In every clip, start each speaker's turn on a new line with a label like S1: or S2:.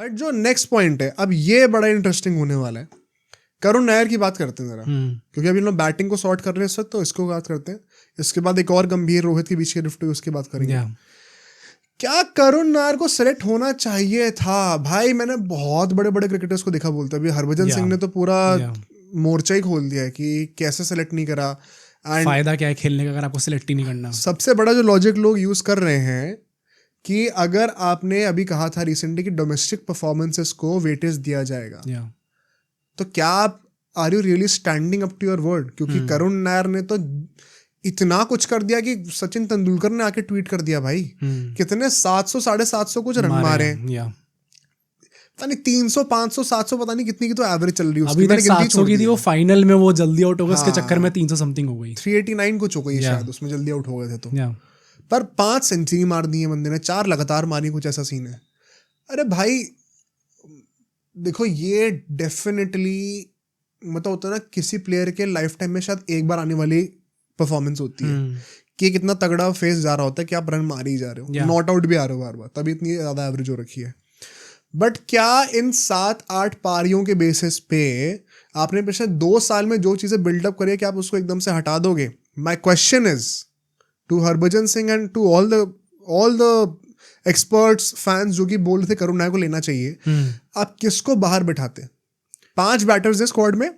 S1: But जो next point है, अब ये बड़ा इंटरेस्टिंग होने वाला है। करुण नायर की बात करते हैं जरा, क्योंकि अभी लोग बैटिंग को सॉर्ट कर रहे हैं इस वक्त, तो इसको बात करते हैं। इसके बाद एक और गंभीर रोहित के बीच की रिफ्ट हुई, उसकी बात करेंगे। क्या करुण नायर को सेलेक्ट होना चाहिए था? भाई मैंने बहुत बड़े बड़े क्रिकेटर्स को देखा बोलते, अभी हरभजन सिंह ने तो पूरा मोर्चा ही खोल दिया है कि कैसे सेलेक्ट नहीं करा,
S2: फायदा क्या है खेलने का अगर आपको सेलेक्ट ही नहीं करना।
S1: सबसे बड़ा जो लॉजिक लोग यूज कर रहे हैं कि अगर आपने अभी कहा था रिसेंटली कि डोमेस्टिक परफॉर्मेंसेस को वेटेज दिया जाएगा, तो क्या आप are you really standing up to your word? क्योंकि करुण नायर ने तो इतना कुछ कर दिया कि सचिन तेंदुलकर ने आके ट्वीट कर दिया भाई कितने 700 750 कुछ रन मारे, पता नहीं 300 500 700 पता नहीं कितनी की तो एवरेज चल रही है
S2: अभी तक 700 की थी, वो फाइनल में वो जल्दी आउट हो गया, उसके चक्कर में 300 समथिंग हो गई,
S1: 389 कुछ हो गई शायद, उसमें जल्दी आउट हो गए थे तो। पर 5 सेंचुरी मार दी है बंदे ने, 4 लगातार मारी, कुछ ऐसा सीन है। अरे भाई देखो ये डेफिनेटली मतलब होता है ना, किसी प्लेयर के लाइफ टाइम में शायद एक बार आने वाली परफॉर्मेंस होती है कि कितना तगड़ा फेस जा रहा होता है कि आप रन मार ही जा रहे हो, नॉट आउट भी आ रहे हो बार बार, तभी इतनी ज्यादा एवरेज हो रखी है। बट क्या इन 7-8 पारियों के बेसिस पे आपने पिछले 2 साल में जो चीजें बिल्डअप करी है कि आप उसको एकदम से हटा दोगे? My question is to Harbhajan Singh and to all the experts fans जो कि बोल रहे थे करुण नायर को लेना चाहिए, आप किसको बाहर बिठाते? 5 बैटर्स है स्क्वाड में,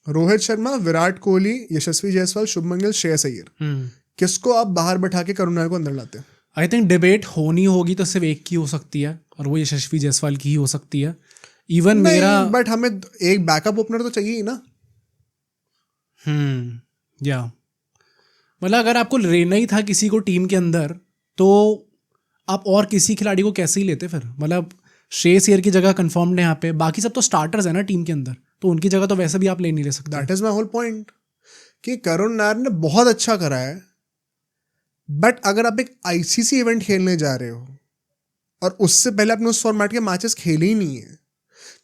S1: रोहित शर्मा, विराट कोहली, यशस्वी जायसवाल, शुभमन गिल, श्रेयस अय्यर, किसको आप बाहर बैठा के करुण नायर को अंदर लाते?
S2: आई थिंक डिबेट होनी होगी तो सिर्फ एक की हो सकती है, और वो यशस्वी जायसवाल की ही हो सकती है। इवन मेरा
S1: बट हमें एक बैकअप ओपनर तो चाहिए ही ना।
S2: या मतलब अगर आपको लेना ही था किसी को टीम के अंदर, तो आप और किसी खिलाड़ी को कैसे ही लेते फिर? मतलब श्रेयस अय्यर की जगह कंफर्म्ड है यहाँ पे, बाकी सब तो स्टार्टर्स है ना टीम के अंदर, तो उनकी जगह तो वैसे भी आप ले नहीं ले सकते।
S1: That is my whole point कि करुण नायर ने बहुत अच्छा करा है, बट अगर आप एक आईसीसी इवेंट खेलने जा रहे हो और उससे पहले आपने उस फॉर्मेट के मैचेस खेले ही नहीं है,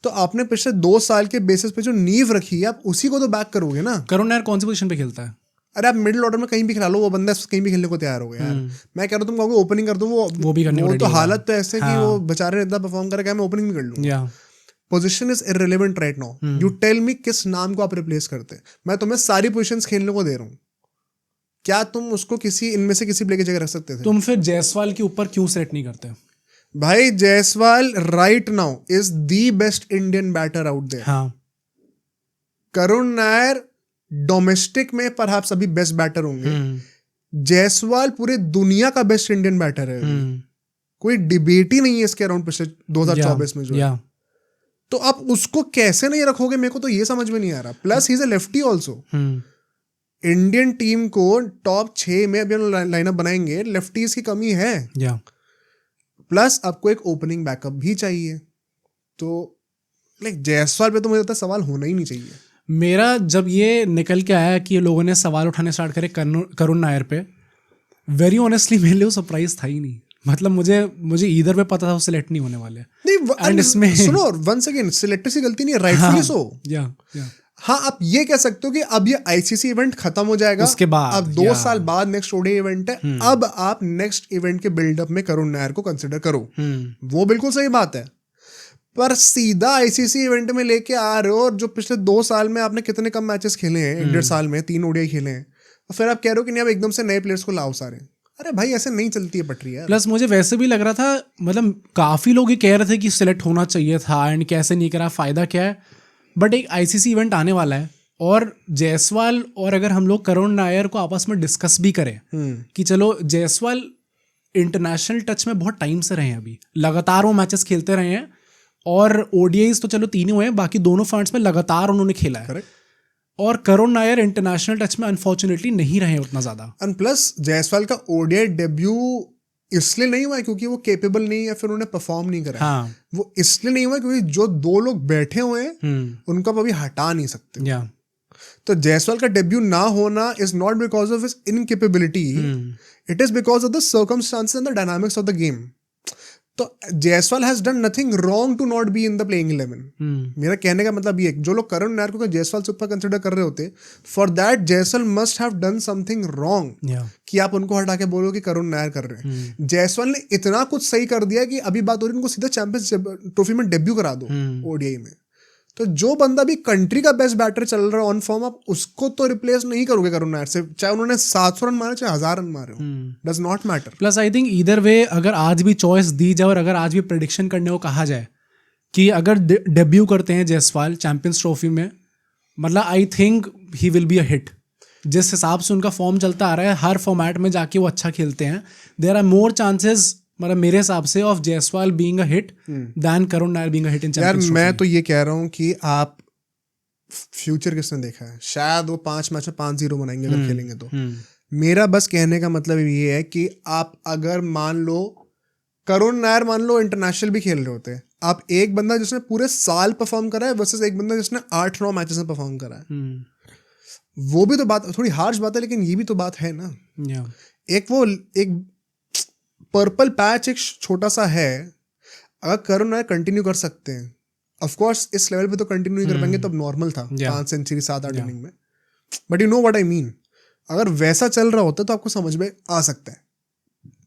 S1: तो आपने पिछले 2 साल के बेसिस पे जो नींव रखी है आप उसी को तो बैक करोगे ना।
S2: करुण नायर कौन सी पोजीशन पे खेलता है?
S1: अरे आप मिडिल ऑर्डर में कहीं भी खिला लो, वो बंदा कहीं भी खेलने को तैयार हो गया यार। मैं कह रहा हूँ तुम कहोगे ओपनिंग कर दो, वो भी करने वो तो हालत तो ऐसे कि वो बेचारे इतना परफॉर्म करेगा, मैं ओपनिंग भी कर लूंगा। Position is irrelevant right now. You tell me किस नाम को आप रिप्लेस करते? मैं तुम्हें सारी पोजीशंस खेलने को दे रहा हूँ, क्या तुम उसको किसी इनमें से किसी प्ले की जगह रख सकते थे?
S2: तुम फिर जायसवाल के ऊपर क्यों सेलेक्ट नहीं करते?
S1: भाई Jaiswal right now is the best Indian batter out there. Karun Nair domestic में परहैप्स अभी बेस्ट बैटर होंगे, जायसवाल पूरे दुनिया का बेस्ट इंडियन बैटर है। कोई डिबेट ही नहीं है इसके अराउंड पिछले 2024 में जो है। तो आप उसको कैसे नहीं रखोगे, मेरे को तो ये समझ में नहीं आ रहा। Plus he is a lefty also. Indian team को टॉप 6 में अभी लाइनअप बनाएंगे, लेफ्टीज की कमी है। प्लस आपको एक ओपनिंग बैकअप भी चाहिए, तो लाइक जायसवाल पे तो मुझे लगता है सवाल होना ही नहीं चाहिए।
S2: मेरा जब ये निकल के आया कि ये लोगों ने सवाल उठाने स्टार्ट करे करुण नायर पे, वेरी ऑनेस्टली मेरे लिए वो सरप्राइज था ही नहीं। मतलब मुझे इधर पे पता था वो सिलेक्ट नहीं होने वाले।
S1: नहीं, इसमें सुनो, वंस अगेन सिलेक्टर से गलती नहीं है, राइटफुली सो। हाँ, आप ये कह सकते हो कि अब ये आईसीसी इवेंट खत्म हो जाएगा,
S2: उसके बाद
S1: अब 2 साल बाद नेक्स्ट ओडीआई इवेंट है, अब आप नेक्स्ट इवेंट के बिल्डअप में करुण नायर को कंसिडर करो। वो बिल्कुल सही बात है, पर सीधा आईसीसी इवेंट में लेके आ रहे हो, और जो पिछले 2 साल में आपने कितने कम मैचेस खेले हैं, 1.5 साल में 3 ओडीआई खेले हैं, और फिर आप कह रहे हो कि नहीं अब एकदम से नए प्लेयर्स को लाओ सारे। अरे भाई ऐसे नहीं चलती है पटरी यार।
S2: प्लस मुझे वैसे भी लग रहा था, मतलब काफी लोग ये कह रहे थे कि सिलेक्ट होना चाहिए था एंड कैसे नहीं करा, फायदा क्या है। बट एक आईसीसी इवेंट आने वाला है, और जायसवाल और अगर हम लोग करुण नायर को आपस में डिस्कस भी करें कि चलो जायसवाल इंटरनेशनल टच में बहुत टाइम से रहे हैं, अभी लगातार वो मैचेस खेलते रहे हैं, और ओडीआईज तो चलो 3 हुए हैं, बाकी दोनों फॉर्मेट्स में लगातार उन्होंने खेला है।
S1: करेक्ट।
S2: और करुण नायर इंटरनेशनल टच में अनफॉर्चुनेटली नहीं रहे उतना ज्यादा।
S1: एंड प्लस जायसवाल का ओडीआई डेब्यू इसलिए नहीं हुआ है क्योंकि वो केपेबल नहीं है, फिर उन्हें परफॉर्म नहीं करा। वो इसलिए नहीं हुआ क्योंकि जो 2 लोग बैठे हुए हैं उनको आप अभी हटा नहीं सकते। तो जायसवाल का डेब्यू ना होना is not because of his incapability, it is because of the circumstances and the dynamics of the game. तो Jaiswal has done nothing wrong to not be in the playing 11। मेरा कहने का मतलब ये, जो लोग करुण नायर को जायसवाल से ऊपर कंसिडर कर रहे होते, for that Jaiswal must have done something wrong कि आप उनको हटा के बोलो कि करुण नायर कर रहे हैं। जायसवाल ने इतना कुछ सही कर दिया कि अभी बात हो रही है उनको सीधा चैंपियंस ट्रॉफी में डेब्यू करा दो ओडीआई में। तो जो बंदा भी कंट्री का बेस्ट बैटर चल रहा है ऑन फॉर्म, आप उसको तो रिप्लेस नहीं करोगे करुण नायर से, चाहे उन्होंने 700 रन मारे चाहे 1000 रन मारे हो, does not matter.
S2: Plus I think either way अगर आज भी चॉइस दी जाए और अगर आज भी प्रेडिक्शन करने को कहा जाए कि अगर डेब्यू करते हैं जायसवाल चैंपियंस ट्रॉफी में, मतलब I think he will be a hit. जिस हिसाब से उनका फॉर्म चलता आ रहा है, हर फॉर्मेट में जाके वो अच्छा खेलते हैं, देयर आर मोर चांसेस मतलब मेरे हिसाब से of Jaiswal being a hit than Karun Nair being a hit in Champions Trophy.
S1: मैं तो ये कह रहा हूँ कि आप फ्यूचर किसने देखा है, शायद वो 5 मैच में 5-0 बनाएंगे अगर खेलेंगे तो। मेरा बस कहने का मतलब ये है कि आप अगर मान लो करुण नायर मान लो इंटरनेशनल भी खेल रहे होते, आप एक बंदा जिसने पूरे साल परफॉर्म करा है वर्सेस एक बंदा जिसने 8-9 मैचेस में परफॉर्म करा है, वो भी तो बात थोड़ी हार्श बात है, लेकिन ये भी तो बात है ना। एक पर्पल पैच एक छोटा सा है, अगर करुण नायर कंटिन्यू कर सकते हैं, ऑफ कोर्स इस लेवल पे तो कंटिन्यू नहीं कर पाएंगे, तब नॉर्मल था 5 सेंचुरी 7-8 इनिंग में, but you know what I mean. अगर वैसा चल रहा होता तो आपको समझ में आ सकता है,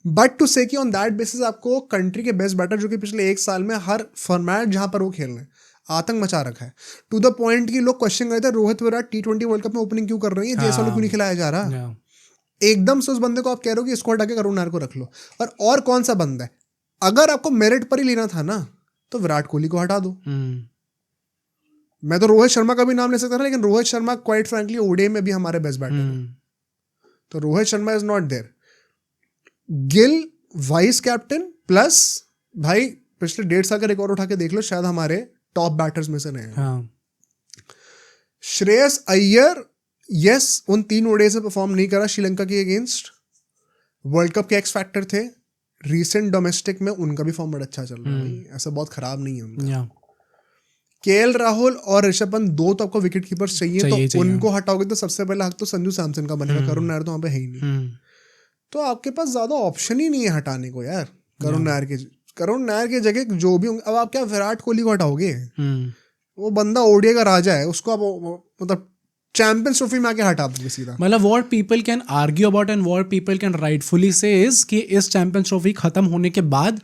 S1: बट टू से कि ऑन दैट बेसिस आपको कंट्री के बेस्ट बैटर जो कि पिछले 1 साल में हर फॉर्मेट जहां पर वो खेल रहे हैं आतंक मचा रखा है, टू द पॉइंट कि लोग क्वेश्चन करते हैं Rohit Virat T20 world cup में ओपनिंग क्यों कर रहे हैं, जायसवाल को क्यों नहीं खिलाया जा रहा। एकदम से उस बंदे को आप कह रहे हो कि इसको हटा के करुण नायर को रख लो, और कौन सा बंदा है, अगर आपको मेरिट पर ही लेना था ना तो विराट कोहली को हटा दो। मैं तो रोहित शर्मा का भी नाम ले सकता था, लेकिन Rohit Sharma quite frankly ODI में भी हमारे बेस्ट बैटर हैं, तो Rohit Sharma is not there. Gill vice captain plus भाई पिछले 1.5 साल का रिकॉर्ड उठा के देख लो, शायद हमारे टॉप बैटर्स में से रहे हैं। श्रेयस अय्यर यस उन 3 ओडीआई से परफॉर्म नहीं करा श्रीलंका के अगेंस्ट, वर्ल्ड कप के एक्स फैक्टर थे, रीसेंट डोमेस्टिक में उनका भी फॉर्म बड़ा अच्छा चल रहा है, ऐसा बहुत खराब नहीं है उनका। केएल राहुल और ऋषभ पंत 2 तो आपको विकेट कीपर्स चाहिए, तो उनको हटाओगे तो सबसे पहला हक तो संजू सैमसन का बनेगा, करुण नायर तो वहां पे है ही नहीं, तो आपके पास ज्यादा ऑप्शन ही नहीं है हटाने को यार। करुण नायर के जगह जो भी होंगे, अब आप क्या विराट कोहली को हटाओगे, वो बंदा ओडीआई का राजा है, उसको आप मतलब चैंपियंस ट्रॉफी में आके हटा दोगे सीधा।
S2: मतलब what people can argue about and what people can rightfully से इज कि इस चैंपियंस ट्रॉफी खत्म होने के बाद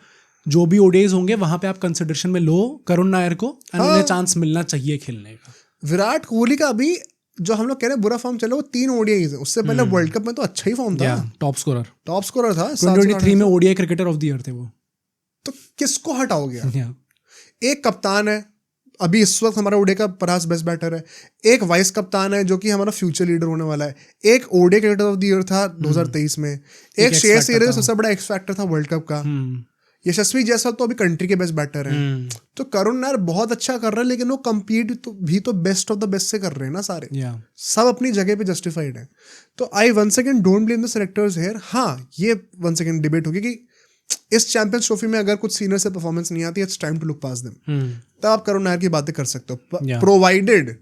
S2: जो भी ओडीआईज होंगे वहां पे आप कंसिडरेशन में लो करुण नायर को, उन्हें चांस मिलना चाहिए खेलने का।
S1: विराट कोहली का अभी जो हम लोग कह रहे हैं बुरा फॉर्म चला, वो 3 ओडीआईज है, उससे पहले वर्ल्ड कप में तो अच्छा ही फॉर्म था, टॉप स्कोरर था
S2: 2023 में ODI cricketer of the year थे वो।
S1: तो किसको हटाओगे? एक कप्तान है अभी इस वक्त हमारा ओडीआई का परहास बेस्ट बैटर है, एक वाइस कप्तान है जो कि हमारा फ्यूचर लीडर होने वाला है, एक ODI cricketer of the year था 2023 में, एक श्रेयस अय्यर सबसे बड़ा एक्स फैक्टर था वर्ल्ड कप का, यशस्वी जायसवाल तो अभी कंट्री के बेस्ट बैटर हैं। तो करुण नायर बहुत अच्छा कर रहा है, लेकिन वो कम्पीट भी तो बेस्ट ऑफ द बेस्ट से कर रहे हैं ना सारे, सब अपनी जगह पे जस्टिफाइड है। तो I once again don't blame the selectors here. हाँ, ये वंस अगेन डिबेट होगी कि इस चैंपियंस ट्रॉफी में अगर कुछ सीनियर से परफॉर्मेंस नहीं आती, it's time to look past them, तब आप करुण नायर की बातें कर सकते हो, प्रोवाइडेड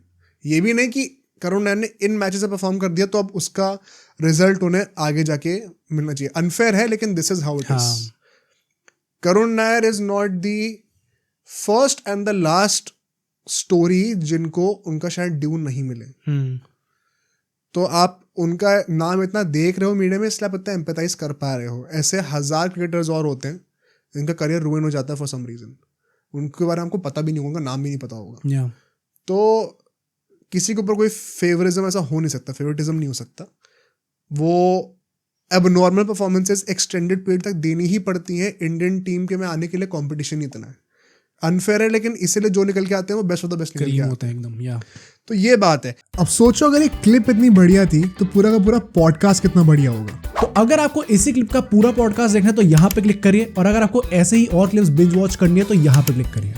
S1: ये भी नहीं कि करुण नायर ने इन मैचेस से परफॉर्म कर दिया तो अब उसका रिजल्ट उन्हें आगे जाके मिलना चाहिए। अनफेयर है, लेकिन this is how it is. Karun Nair is not the first and the last story जिनको उनका शायद ड्यू नहीं मिले। तो आप उनका नाम इतना देख रहे हो मीडिया में, इसलिए आप इतना एम्पैथाइज कर पा रहे हो। ऐसे 1000 क्रिकेटर्स और होते हैं जिनका करियर रुइन हो जाता है फॉर सम रीजन, उनके बारे में हमको पता भी नहीं होगा, नाम भी नहीं पता होगा। तो किसी के ऊपर कोई फेवरिज्म ऐसा हो नहीं सकता, फेवरेटिज्म नहीं हो सकता। वो अब नॉर्मल परफॉर्मेंसेस एक्सटेंडेड पीरियड तक देनी ही पड़ती हैं इंडियन टीम के में आने के लिए। कंपटीशन ही इतना है, अनफेयर है, लेकिन इसीलिए जो निकल के आते हैं वो बेस्ट ऑफ द बेस्ट निकल के आते हैं एकदम। तो ये बात है। अब सोचो अगर एक क्लिप इतनी बढ़िया थी तो पूरा का पूरा पॉडकास्ट कितना बढ़िया होगा।
S2: तो अगर आपको इसी क्लिप का पूरा पॉडकास्ट देखना है तो यहाँ पे क्लिक करिए, और अगर आपको ऐसे ही और क्लिप्स बिंज वॉच करनी है तो यहाँ पे क्लिक करिए।